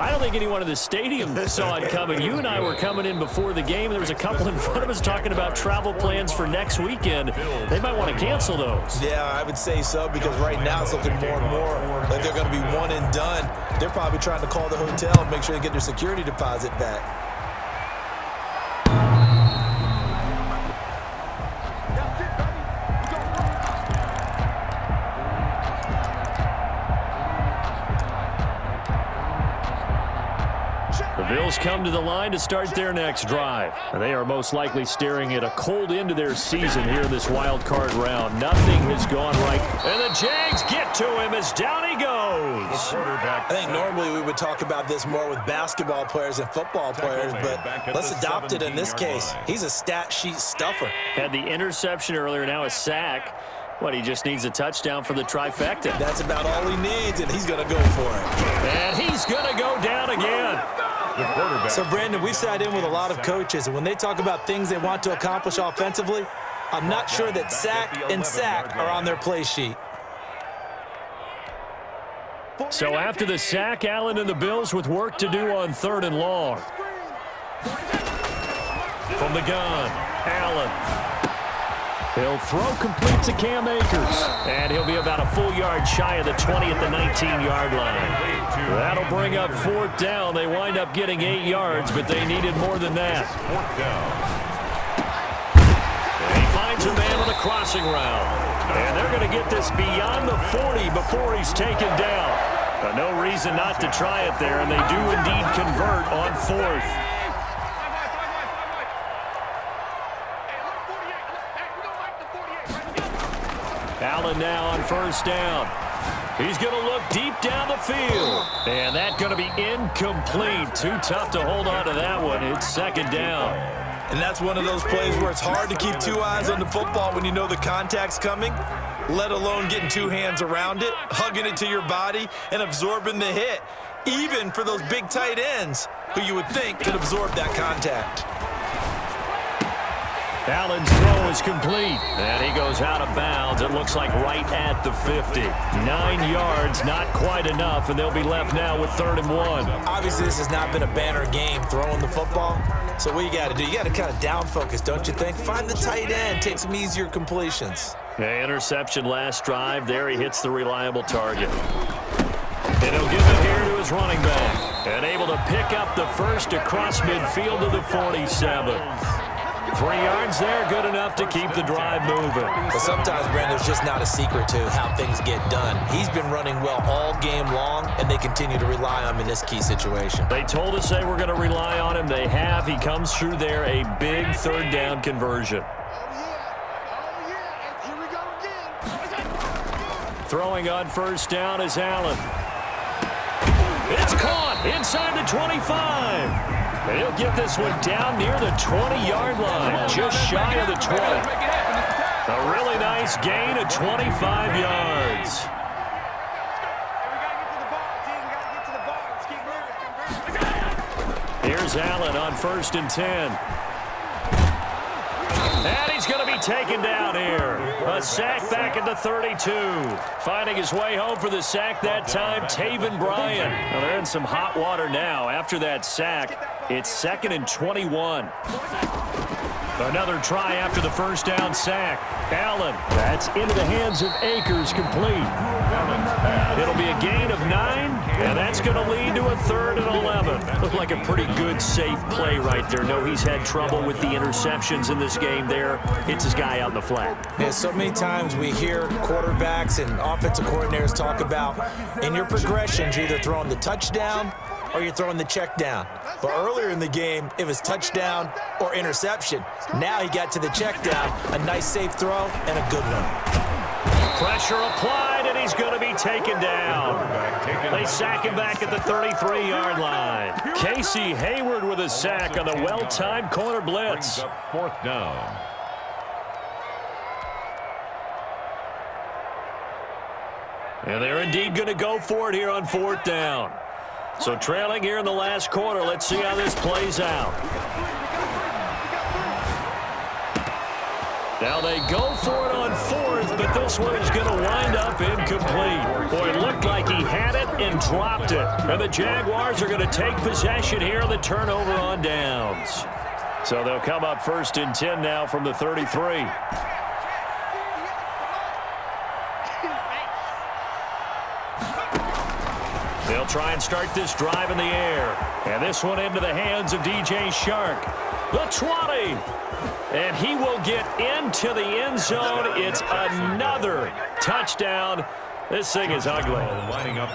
I don't think anyone in the stadium saw it coming. You and I were coming in before the game. There was a couple in front of us talking about travel plans for next weekend. They might want to cancel those. Yeah, I would say so, because right now it's looking more and more like they're going to be one and done. They're probably trying to call the hotel and make sure they get their security deposit back. The Bills come to the line to start their next drive. And they are most likely staring at a cold end to their season here in this wild card round. Nothing has gone right. And the Jags get to him as down he goes. I think normally we would talk about this more with basketball players and football players, but let's adopt it in this case. He's a stat sheet stuffer. Had the interception earlier, now a sack. What, he just needs a touchdown for the trifecta. That's about all he needs, and he's going to go for it. And he's going to go down again. So, Brandon, we sat in with a lot of coaches, and when they talk about things they want to accomplish offensively, I'm not sure that sack and sack are on their play sheet. So after the sack, Allen and the Bills with work to do on 3rd and long. From the gun, Allen. He'll throw complete to Cam Akers. And he'll be about a full yard shy of the 20 at the 19-yard line. That'll bring up 4th down. They wind up getting 8 yards, but they needed more than that. And he finds a man on the crossing route. And they're going to get this beyond the 40 before he's taken down. But no reason not to try it there, and they do indeed convert on 4th. Allen now on 1st down. He's going to look deep down the field. And that's going to be incomplete. Too tough to hold on to that one. It's 2nd down. And that's one of those plays where it's hard to keep 2 eyes on the football when you know the contact's coming, let alone getting 2 hands around it, hugging it to your body, and absorbing the hit, even for those big tight ends who you would think could absorb that contact. Allen's throw is complete, and he goes out of bounds. It looks like right at the 50. 9 yards, not quite enough, and they'll be left now with 3rd and 1. Obviously, this has not been a banner game throwing the football. So what you got to do, you got to kind of down focus, don't you think? Find the tight end, take some easier completions. Yeah, interception last drive. There he hits the reliable target. And he'll give it here to his running back. And able to pick up the first across midfield to the 47. 3 yards there, good enough to keep the drive moving. But sometimes, Brandon, there's just not a secret to how things get done. He's been running well all game long, and they continue to rely on him in this key situation. They told us they were going to rely on him. They have. He comes through there, a big 3rd down conversion. Throwing on 1st down is Allen. It's caught inside the 25. And he'll get this one down near the 20-yard line, just shy of the 20. A really nice gain of 25 yards. Here's Allen on 1st and 10. And he's going to be taken down here. A sack back at the 32. Finding his way home for the sack that time, Taven Bryan. Well, they're in some hot water now. After that sack, it's 2nd and 21. Another try after the 1st down sack. Allen, that's into the hands of Akers, complete. It'll be a gain of 9, and that's going to lead to a 3rd and 11. Looked like a pretty good, safe play right there. No, he's had trouble with the interceptions in this game there. Hits his guy out in the flat. Yeah, so many times we hear quarterbacks and offensive coordinators talk about in your progressions, you're either throwing the touchdown or you're throwing the check down. But earlier in the game, it was touchdown or interception. Now he got to the check down, a nice safe throw, and a good one. Pressure applied, and he's going to be taken down. They sack him back at the 33-yard line. Casey Hayward with a sack on the well-timed corner blitz. 4th down. And they're indeed going to go for it here on 4th down. So trailing here in the last quarter, let's see how this plays out. Now they go for it on fourth, but this one is going to wind up incomplete. Boy, it looked like he had it and dropped it. And the Jaguars are going to take possession here on the turnover on downs. So they'll come up 1st and 10 now from the 33. They'll try and start this drive in the air. And this one into the hands of DJ Shark. The 20. And he will get into the end zone. It's another touchdown. This thing is ugly.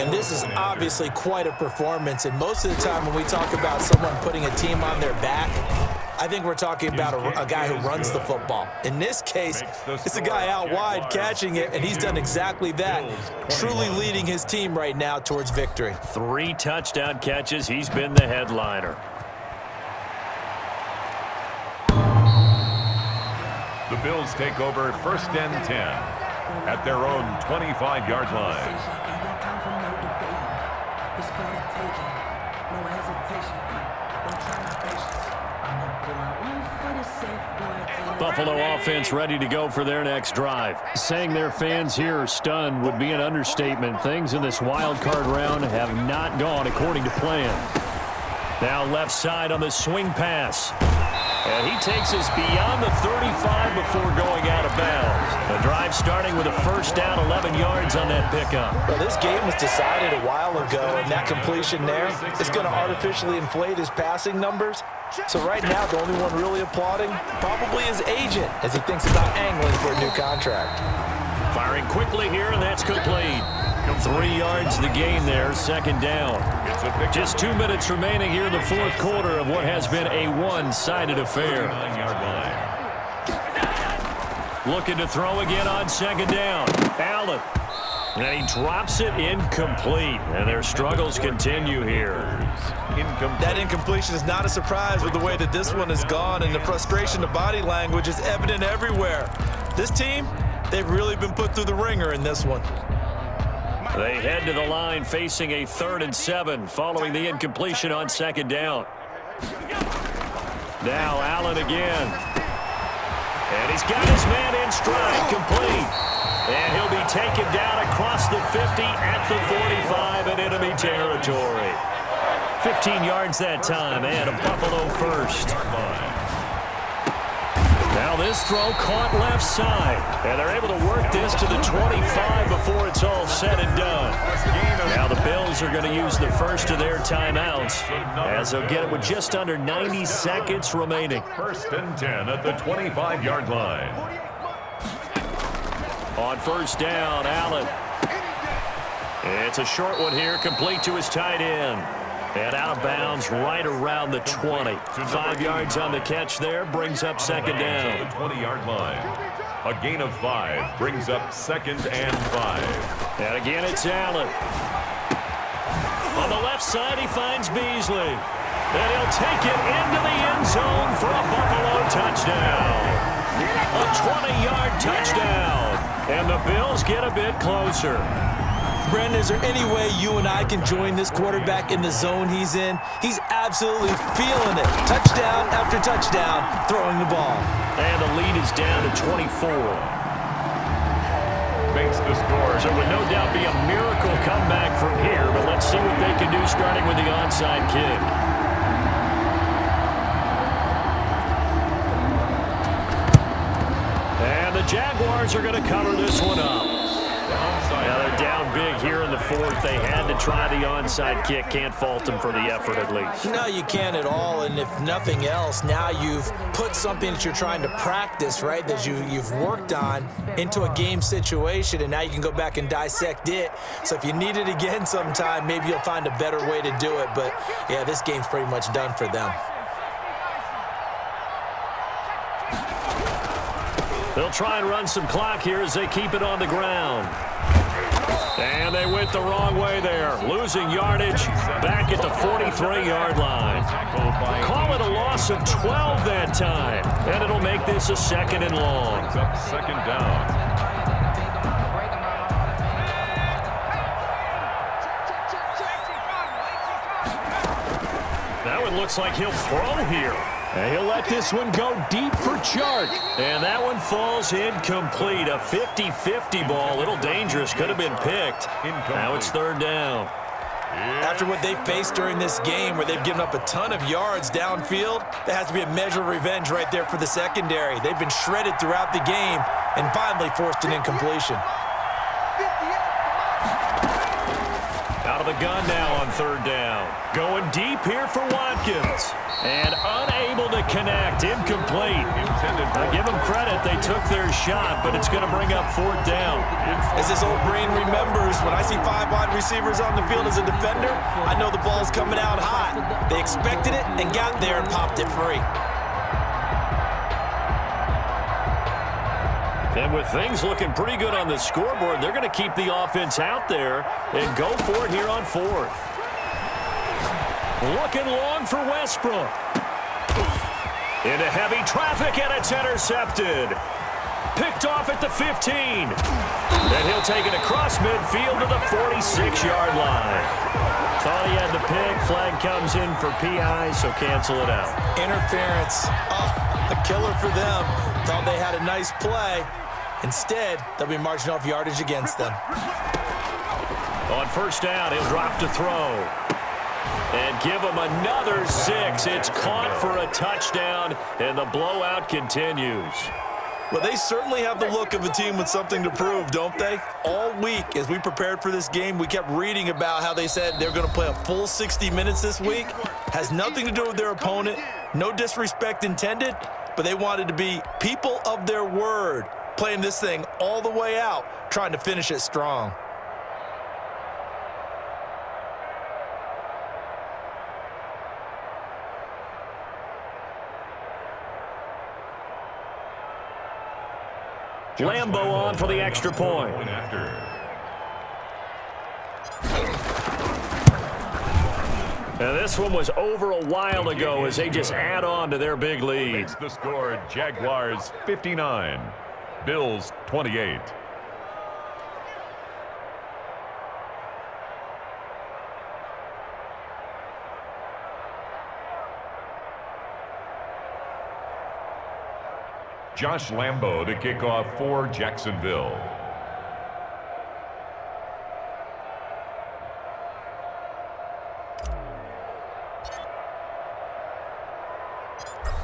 And this is obviously quite a performance. And most of the time when we talk about someone putting a team on their back, I think we're talking about a guy who runs the football. In this case, it's a guy out wide catching it, and he's done exactly that, truly leading his team right now towards victory. 3 touchdown catches. He's been the headliner. The Bills take over 1st and 10 at their own 25-yard line. Buffalo offense ready to go for their next drive. Saying their fans here are stunned would be an understatement. Things in this wild card round have not gone according to plan. Now left side on the swing pass. And he takes us beyond the 35 before going out of bounds. The drive starting with a 1st down, 11 yards on that pickup. Well, this game was decided a while ago, and that completion there is going to artificially inflate his passing numbers. So right now, the only one really applauding probably his agent as he thinks about angling for a new contract. Firing quickly here, and that's complete. 3 yards the gain there, 2nd down. Just 2 minutes remaining here in the 4th quarter of what has been a one-sided affair. Looking to throw again on 2nd down. Allen. And he drops it incomplete. And their struggles continue here. That incompletion is not a surprise with the way that this one has gone, and the frustration of body language is evident everywhere. This team, they've really been put through the ringer in this one. They head to the line facing a 3rd and 7 following the incompletion on 2nd down. Now Allen again. And he's got his man in stride, complete. And he'll be taken down across the 50 at the 45 in enemy territory. 15 yards that time and a Buffalo 1st. Now this throw caught left side. And they're able to work this to the 25 before it's all said and done. Now the Bills are going to use the first of their timeouts as they'll get it with just under 90 seconds remaining. 1st and 10 at the 25-yard line. On 1st down, Allen. It's a short one here, complete to his tight end. And out of bounds right around the 20. 5 yards on the catch there, brings up 2nd down. The 20-yard line. A gain of 5 brings up 2nd and 5. And again, it's Allen. On the left side, he finds Beasley. And he'll take it into the end zone for a Buffalo touchdown. A 20-yard touchdown. And the Bills get a bit closer. Brandon, is there any way you and I can join this quarterback in the zone he's in? He's absolutely feeling it. Touchdown after touchdown, throwing the ball. And the lead is down to 24. Makes the score. So would no doubt be a miracle comeback from here, but let's see what they can do starting with the onside kick. And the Jaguars are going to cover this one up. Now they're down big here in the 4th. They had to try the onside kick. Can't fault them for the effort at least. No, you can't at all. And if nothing else, now you've put something that you're trying to practice, right, that you've worked on into a game situation, and now you can go back and dissect it. So if you need it again sometime, maybe you'll find a better way to do it. But, yeah, this game's pretty much done for them. They'll try and run some clock here as they keep it on the ground. And they went the wrong way there. Losing yardage back at the 43-yard line. Call it a loss of 12 that time. And it'll make this a 2nd and long. Up 2nd down. Now it looks like he'll throw here. And he'll let this one go deep for Chark. And that one falls incomplete. A 50-50 ball. A little dangerous. Could have been picked. Now it's third down. After what they faced during this game where they've given up a ton of yards downfield, there has to be a measure of revenge right there for the secondary. They've been shredded throughout the game and finally forced an incompletion. Out of the gun now on third down. Going deep here for Watkins. And unable to connect. Incomplete. I give them credit. They took their shot, but it's going to bring up fourth down. As this old brain remembers, when I see 5 wide receivers on the field as a defender, I know the ball's coming out hot. They expected it and got there and popped it free. And with things looking pretty good on the scoreboard, they're going to keep the offense out there and go for it here on fourth. Looking long for Westbrook. Into heavy traffic, and it's intercepted. Picked off at the 15. And he'll take it across midfield to the 46-yard line. Thought he had the pick. Flag comes in for PI, so cancel it out. Interference. Oh, a killer for them. Thought they had a nice play. Instead, they'll be marching off yardage against them. On first down, he'll drop to throw. And give him another 6. It's caught for a touchdown, and the blowout continues. Well, they certainly have the look of a team with something to prove, don't they? All week, as we prepared for this game, we kept reading about how they said they're going to play a full 60 minutes this week. Has nothing to do with their opponent. No disrespect intended, but they wanted to be people of their word, playing this thing all the way out, trying to finish it strong. Lambo on for the extra point. And this one was over a while ago as they just add on to their big lead. Makes the score Jaguars 59, Bills 28. Josh Lambo to kick off for Jacksonville.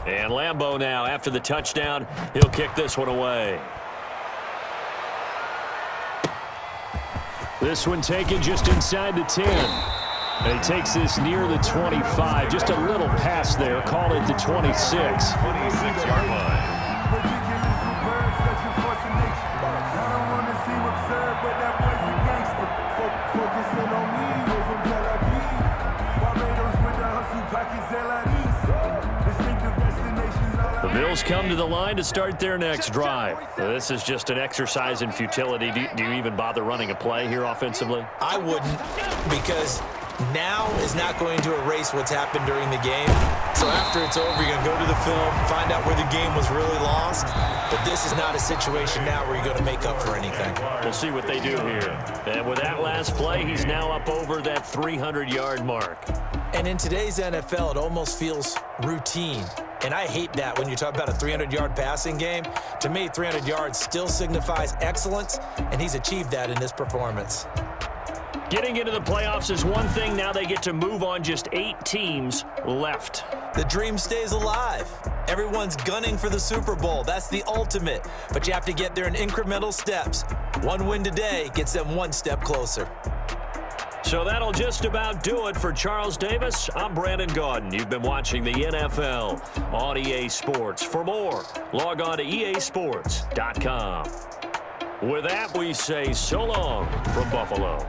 And Lambo now, after the touchdown, he'll kick this one away. This one taken just inside the 10. And he takes this near the 25. Just a little pass there. Call it the 26. 26-yard line. The Bills come to the line to start their next drive. This is just an exercise in futility. Do you even bother running a play here offensively? I wouldn't, because now is not going to erase what's happened during the game. So after it's over, you're going to go to the film, find out where the game was really lost. But this is not a situation now where you're going to make up for anything. We'll see what they do here. And with that last play, he's now up over that 300-yard mark. And in today's NFL, it almost feels routine. And I hate that when you talk about a 300-yard passing game. To me, 300 yards still signifies excellence, and he's achieved that in this performance. Getting into the playoffs is one thing. Now they get to move on. Just 8 teams left. The dream stays alive. Everyone's gunning for the Super Bowl. That's the ultimate. But you have to get there in incremental steps. One win today gets them one step closer. So that'll just about do it for Charles Davis. I'm Brandon Gaudin. You've been watching the NFL on EA Sports. For more, log on to easports.com. With that, we say so long from Buffalo.